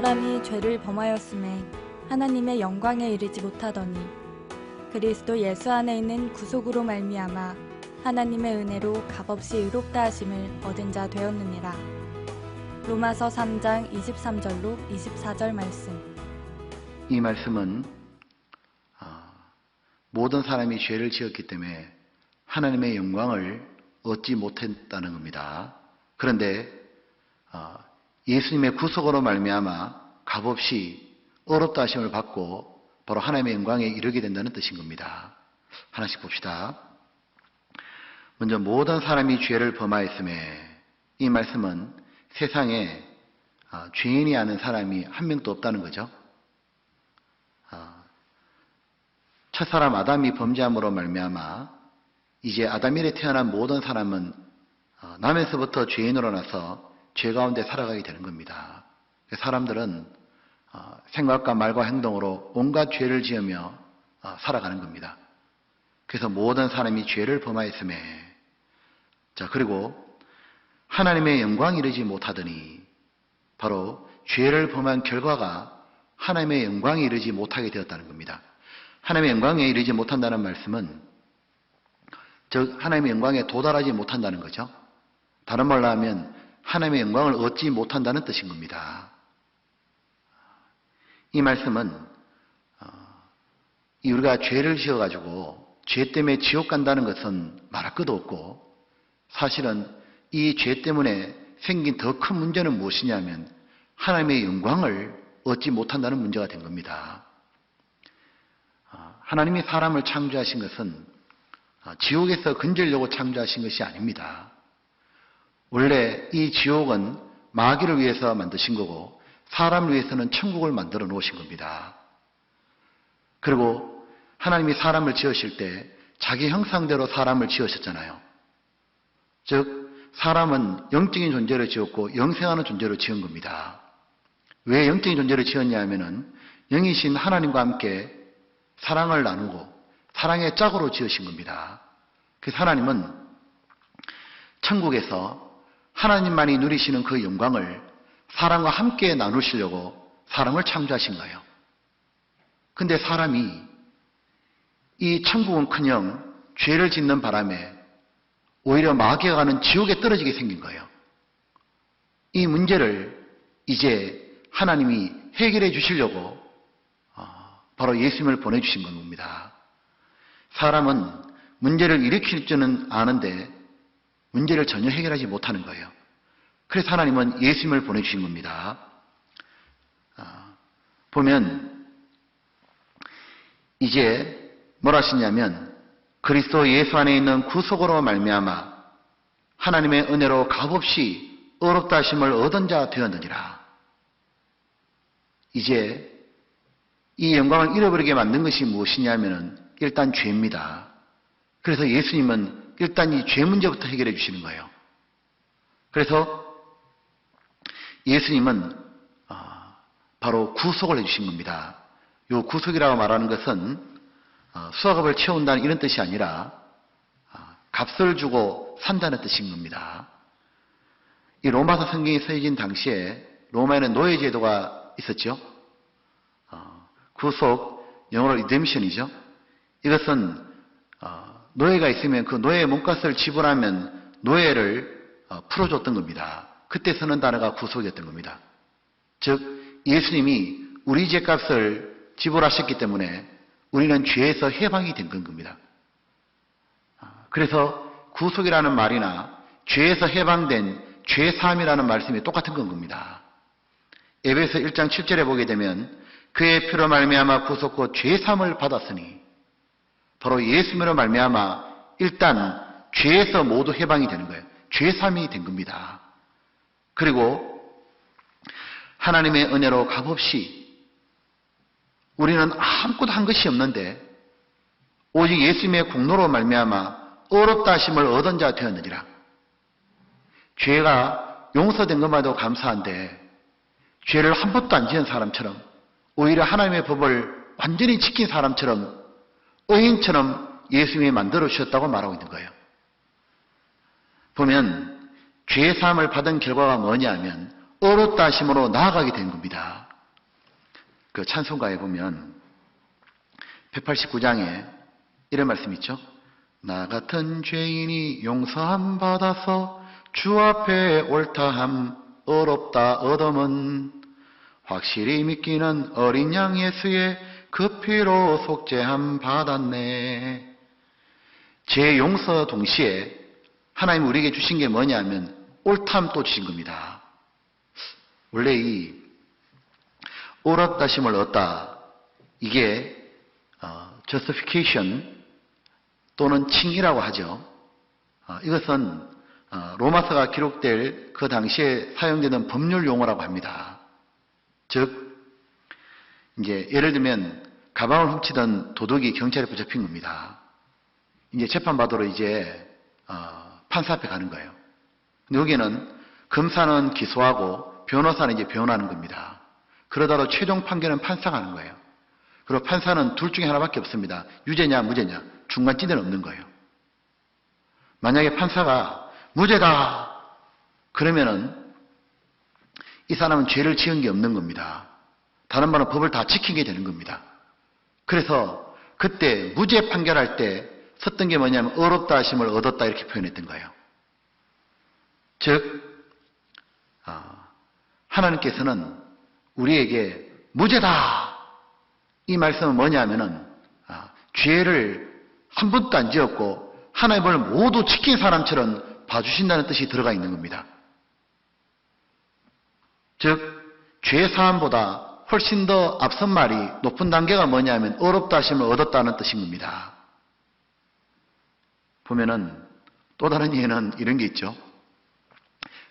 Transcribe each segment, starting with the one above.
사람이 죄를 범하였음에 하나님의 영광에 이르지 못하더니 그리스도 예수 안에 있는 구속으로 말미암아 하나님의 은혜로 값없이 의롭다 하심을 얻은 자 되었느니라. 로마서 3장 23절로 24절 말씀. 이 말씀은 모든 사람이 죄를 지었기 때문에 하나님의 영광을 얻지 못했다는 겁니다. 그런데 예수님의 구속으로 말미암아 값없이 의롭다 하심을 받고 바로 하나님의 영광에 이르게 된다는 뜻인 겁니다. 하나씩 봅시다. 먼저 모든 사람이 죄를 범하였음에, 이 말씀은 세상에 죄인이 아는 사람이 한 명도 없다는 거죠. 첫사람 아담이 범죄함으로 말미암아 이제 아담 이래 태어난 모든 사람은 나면서부터 죄인으로 나서 죄 가운데 살아가게 되는 겁니다. 사람들은 생각과 말과 행동으로 온갖 죄를 지으며 살아가는 겁니다. 그래서 모든 사람이 죄를 범하였음에, 그리고 하나님의 영광이 이르지 못하더니, 바로 죄를 범한 결과가 하나님의 영광에 이르지 못하게 되었다는 겁니다. 하나님의 영광에 이르지 못한다는 말씀은 즉 하나님의 영광에 도달하지 못한다는 거죠. 다른 말로 하면 하나님의 영광을 얻지 못한다는 뜻인 겁니다. 이 말씀은 우리가 죄를 지어가지고 죄 때문에 지옥 간다는 것은 말할 것도 없고, 사실은 이 죄 때문에 생긴 더 큰 문제는 무엇이냐면 하나님의 영광을 얻지 못한다는 문제가 된 겁니다. 하나님이 사람을 창조하신 것은 지옥에서 건지려고 창조하신 것이 아닙니다. 원래 이 지옥은 마귀를 위해서 만드신 거고 사람을 위해서는 천국을 만들어 놓으신 겁니다. 그리고 하나님이 사람을 지으실 때 자기 형상대로 사람을 지으셨잖아요. 즉 사람은 영적인 존재로 지었고 영생하는 존재로 지은 겁니다. 왜 영적인 존재로 지었냐 하면은 영이신 하나님과 함께 사랑을 나누고 사랑의 짝으로 지으신 겁니다. 그래서 하나님은 천국에서 하나님만이 누리시는 그 영광을 사람과 함께 나누시려고 사람을 창조하신 거예요. 근데 사람이 이 천국은커녕 죄를 짓는 바람에 오히려 마귀가 가는 지옥에 떨어지게 생긴 거예요. 이 문제를 이제 하나님이 해결해 주시려고 바로 예수님을 보내주신 겁니다. 사람은 문제를 일으킬 줄은 아는데 문제를 전혀 해결하지 못하는 거예요. 그래서 하나님은 예수님을 보내주신 겁니다. 보면 이제 뭐라 하시냐면 그리스도 예수 안에 있는 구속으로 말미암아 하나님의 은혜로 값없이 의롭다 하심을 얻은 자 되었느니라. 이제 이 영광을 잃어버리게 만든 것이 무엇이냐면은 일단 죄입니다. 그래서 예수님은 일단 이 죄 문제부터 해결해 주시는 거예요. 그래서 예수님은 바로 구속을 해주신 겁니다. 이 구속이라고 말하는 것은 수학업을 채운다는 이런 뜻이 아니라 값을 주고 산다는 뜻인 겁니다. 이 로마서 성경이 쓰여진 당시에 로마에는 노예제도가 있었죠. 구속, 영어로 리뎀션이죠. 이것은 노예가 있으면 그 노예의 몸값을 지불하면 노예를 풀어줬던 겁니다. 그때 쓰는 단어가 구속이었던 겁니다. 즉 예수님이 우리 죄값을 지불하셨기 때문에 우리는 죄에서 해방이 된 겁니다. 그래서 구속이라는 말이나 죄에서 해방된 죄사함이라는 말씀이 똑같은 건 겁니다. 에베소 1장 7절에 보게 되면 그의 피로 말미암아 구속 곧 죄사함을 받았으니, 바로 예수님으로 말미암아 일단 죄에서 모두 해방이 되는 거예요. 죄사함이 된 겁니다. 그리고 하나님의 은혜로 값없이 우리는 아무것도 한 것이 없는데 오직 예수님의 공로로 말미암아 의롭다 하심을 얻은 자 되었느니라. 죄가 용서된 것만도 감사한데 죄를 한 번도 안 지은 사람처럼, 오히려 하나님의 법을 완전히 지킨 사람처럼, 의인처럼 예수님이 만들어 주셨다고 말하고 있는 거예요. 보면 죄 사함을 받은 결과가 뭐냐 하면 의롭다 하심으로 나아가게 된 겁니다. 그 찬송가에 보면 189장에 이런 말씀 있죠. 나 같은 죄인이 용서함 받아서 주 앞에 옳다함 어렵다 얻음은 확실히 믿기는 어린 양 예수의 그 피로 속죄함 받았네. 죄 용서 동시에 하나님 우리에게 주신 게 뭐냐면 옳다함 또 주신 겁니다. 원래 이 옳았다심을 얻다, 이게 justification 또는 칭이라고 하죠. 이것은 로마서가 기록될 그 당시에 사용되는 법률 용어라고 합니다. 즉 이제 예를 들면 가방을 훔치던 도둑이 경찰에 붙잡힌 겁니다. 이제 재판받으러 이제 판사 앞에 가는 거예요. 근데 여기는 검사는 기소하고 변호사는 이제 변호하는 겁니다. 그러다가 최종 판결은 판사가 하는 거예요. 그리고 판사는 둘 중에 하나밖에 없습니다. 유죄냐 무죄냐, 중간지대는 없는 거예요. 만약에 판사가 무죄다 그러면은 이 사람은 죄를 지은 게 없는 겁니다. 다른 말은 법을 다 지키게 되는 겁니다. 그래서 그때 무죄 판결할 때 썼던 게 뭐냐면 어렵다 하심을 얻었다 이렇게 표현했던 거예요. 즉 하나님께서는 우리에게 무죄다 이 말씀은 뭐냐면은 죄를 한 번도 안 지었고 하나님을 모두 지킨 사람처럼 봐주신다는 뜻이 들어가 있는 겁니다. 즉 죄 사함보다 훨씬 더 앞선 말이 높은 단계가 뭐냐면 어렵다 하심을 얻었다는 뜻인 겁니다. 보면은 또 다른 예는 이런 게 있죠.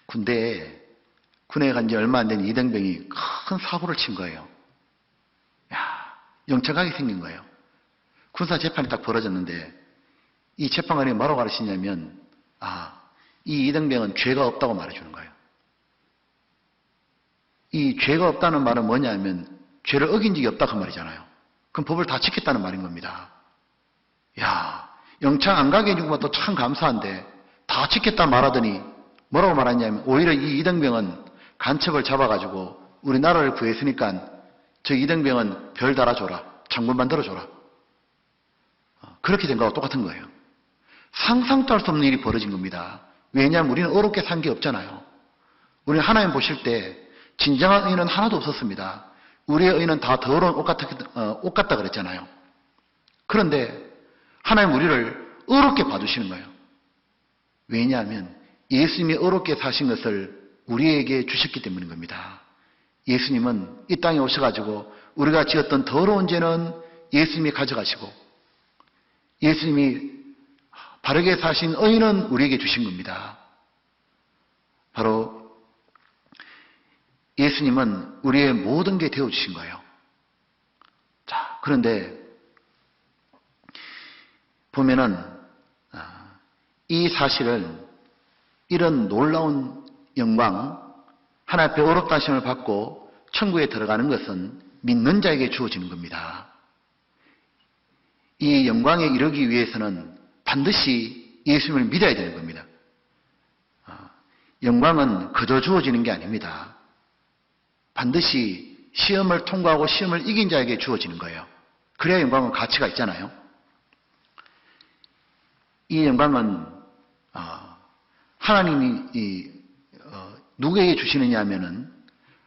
군에 간 지 얼마 안 된 이등병이 큰 사고를 친 거예요. 영창하게 생긴 거예요. 군사 재판이 딱 벌어졌는데 이 재판관이 뭐라고 가르치냐면 이 이등병은 죄가 없다고 말해주는 거예요. 이 죄가 없다는 말은 뭐냐면 죄를 어긴 적이 없다 그 말이잖아요. 그럼 법을 다 지켰다는 말인 겁니다. 영창 안 가게 해준 것도 참 감사한데 다 지켰다 말하더니 뭐라고 말하냐면 오히려 이 이등병은 간첩을 잡아가지고 우리나라를 구했으니까 저 이등병은 별 달아줘라. 장군 만들어줘라. 그렇게 된 거하고 똑같은 거예요. 상상도 할 수 없는 일이 벌어진 겁니다. 왜냐하면 우리는 어렵게 산 게 없잖아요. 우리는 하나님 보실 때 진정한 의는 하나도 없었습니다. 우리의 의는 다 더러운 옷 같다 그랬잖아요. 그런데 하나님 우리를 어렵게 봐주시는 거예요. 왜냐하면 예수님이 어렵게 사신 것을 우리에게 주셨기 때문인 겁니다. 예수님은 이 땅에 오셔가지고 우리가 지었던 더러운 죄는 예수님이 가져가시고 예수님이 바르게 사신 의는 우리에게 주신 겁니다. 바로 예수님은 우리의 모든 게 되어주신 거예요. 자, 그런데 보면은 이 사실을 이런 놀라운 영광, 하나님 앞에 어렵다 하심을 받고 천국에 들어가는 것은 믿는 자에게 주어지는 겁니다. 이 영광에 이르기 위해서는 반드시 예수님을 믿어야 되는 겁니다. 영광은 그저 주어지는 게 아닙니다. 반드시 시험을 통과하고 시험을 이긴 자에게 주어지는 거예요. 그래야 영광은 가치가 있잖아요. 이 영광은 하나님이 누구에게 주시느냐 하면은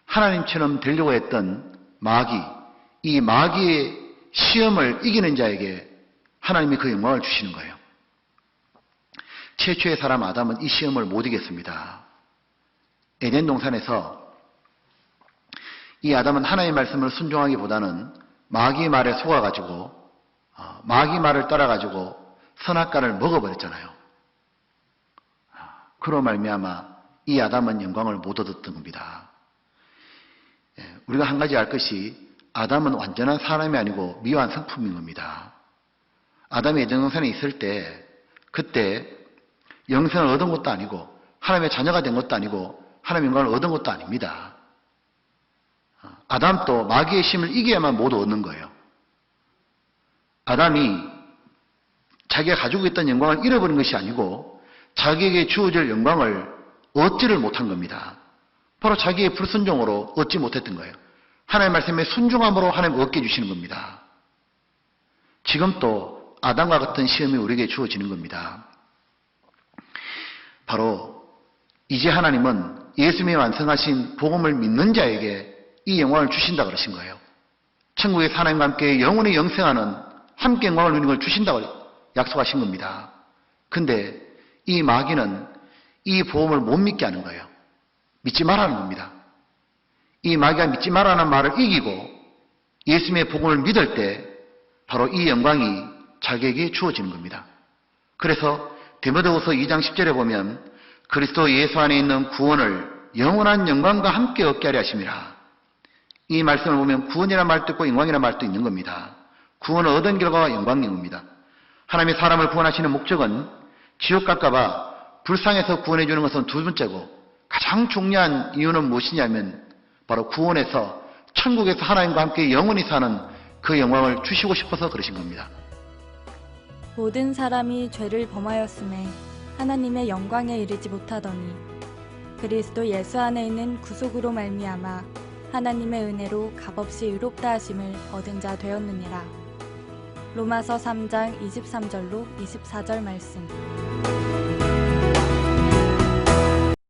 하나님처럼 되려고 했던 이 마귀의 시험을 이기는 자에게 하나님이 그 영광을 주시는 거예요. 최초의 사람 아담은 이 시험을 못 이겼습니다. 에덴 동산에서 이 아담은 하나님의 말씀을 순종하기보다는 마귀의 말에 속아가지고 마귀 말을 따라가지고 선악과를 먹어버렸잖아요. 그로 말미암아 이 아담은 영광을 못 얻었던 겁니다. 우리가 한 가지 알 것이 아담은 완전한 사람이 아니고 미완 성품인 겁니다. 아담이 에덴 동산에 있을 때 그때 영생을 얻은 것도 아니고 하나님의 자녀가 된 것도 아니고 하나님의 영광을 얻은 것도 아닙니다. 아담도 마귀의 힘을 이겨야만 모두 얻는 거예요. 아담이 자기가 가지고 있던 영광을 잃어버린 것이 아니고 자기에게 주어질 영광을 얻지를 못한 겁니다. 바로 자기의 불순종으로 얻지 못했던 거예요. 하나님의 말씀에 순종함으로 하나님 얻게 해주시는 겁니다. 지금 또 아담과 같은 시험이 우리에게 주어지는 겁니다. 바로 이제 하나님은 예수님이 완성하신 복음을 믿는 자에게 이 영광을 주신다 그러신 거예요. 천국의 하나님과 함께 영원히 영생하는 함께 영광을 누리는 걸 주신다고 약속하신 겁니다. 근데 이 마귀는 이 복음을 못 믿게 하는 거예요. 믿지 말라는 겁니다. 이 마귀가 믿지 말라는 말을 이기고 예수님의 복음을 믿을 때 바로 이 영광이 자기에게 주어지는 겁니다. 그래서 디모데후서 2장 10절에 보면 그리스도 예수 안에 있는 구원을 영원한 영광과 함께 얻게 하려 하심이라. 이 말씀을 보면 구원이라는 말도 있고 영광이라는 말도 있는 겁니다. 구원을 얻은 결과가 영광인 겁니다. 하나님이 사람을 구원하시는 목적은 지옥 갈까봐 불쌍해서 구원해 주는 것은 두 번째고 가장 중요한 이유는 무엇이냐면 바로 구원해서 천국에서 하나님과 함께 영원히 사는 그 영광을 주시고 싶어서 그러신 겁니다. 모든 사람이 죄를 범하였음에 하나님의 영광에 이르지 못하더니 그리스도 예수 안에 있는 구속으로 말미암아 하나님의 은혜로 값없이 의롭다 하심을 얻은 자 되었느니라. 로마서 3장 23절로 24절 말씀.